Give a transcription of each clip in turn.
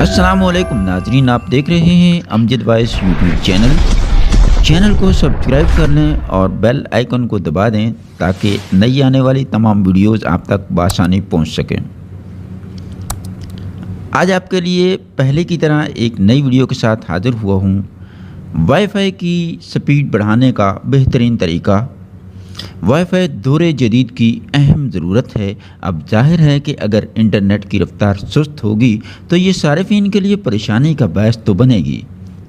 अस्सलाम वालेकुम नाजरीन, आप देख रहे हैं अमजद वॉइस यूट्यूब चैनल को सब्सक्राइब कर लें और बेल आइकन को दबा दें ताकि नई आने वाली तमाम वीडियोस आप तक बआसानी पहुंच सकें। आज आपके लिए पहले की तरह एक नई वीडियो के साथ हाजिर हुआ हूं। वाईफाई की स्पीड बढ़ाने का बेहतरीन तरीका। वाईफाई दौरे जदीद की अहम ज़रूरत है। अब जाहिर है कि अगर इंटरनेट की रफ्तार सुस्त होगी तो ये सारिफीन के लिए परेशानी का बायस तो बनेगी।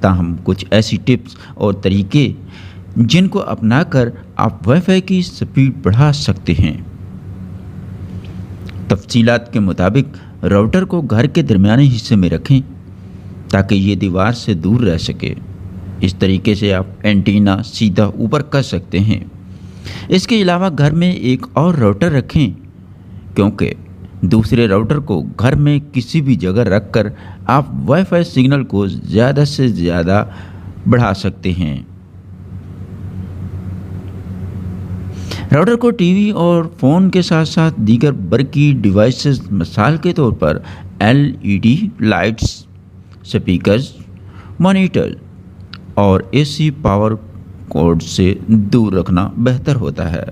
ताहम कुछ ऐसी टिप्स और तरीके जिनको अपनाकर आप वाईफाई की स्पीड बढ़ा सकते हैं। तफसीलात के मुताबिक राउटर को घर के दरमियाने हिस्से में रखें ताकि ये दीवार से दूर रह सके। इस तरीके से आप एंटीना सीधा ऊपर कर सकते हैं। इसके अलावा घर में एक और राउटर रखें क्योंकि दूसरे राउटर को घर में किसी भी जगह रखकर आप वाईफाई सिग्नल को ज़्यादा से ज़्यादा बढ़ा सकते हैं। राउटर को टीवी और फ़ोन के साथ साथ दीगर बरकी डिवाइसेस मिसाल के तौर पर LED लाइट्स, स्पीकर्स, मॉनिटर और AC पावर कोड से दूर रखना बेहतर होता है।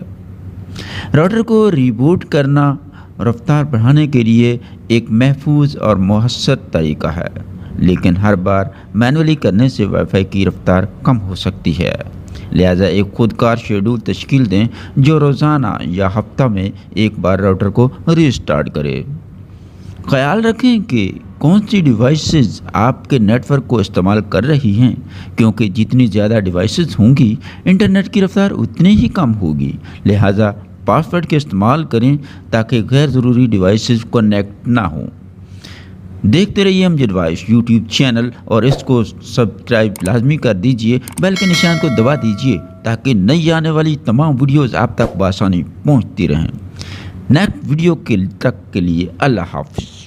राउटर को रीबूट करना रफ्तार बढ़ाने के लिए एक महफूज और मुहस्सर तरीका है, लेकिन हर बार मैनुअली करने से वाईफाई की रफ्तार कम हो सकती है। लिहाजा एक खुदकार शेड्यूल तश्कील दें जो रोज़ाना या हफ्ता में एक बार राउटर को रीस्टार्ट करे। ख्याल रखें कि कौन सी डिवाइसेस आपके नेटवर्क को इस्तेमाल कर रही हैं, क्योंकि जितनी ज़्यादा डिवाइसेस होंगी इंटरनेट की रफ्तार उतनी ही कम होगी। लिहाजा पासवर्ड के इस्तेमाल करें ताकि गैर ज़रूरी डिवाइसेस कनेक्ट ना हों। देखते रहिए अमजद वॉइस यूट्यूब चैनल और इसको सब्सक्राइब लाजमी कर दीजिए, बेल के निशान को दबा दीजिए ताकि नई आने वाली तमाम वीडियोज़ आप तक बआसानी पहुँचती रहें। नेक्स्ट वीडियो के तक के लिए अल्लाह हाफ़िज़।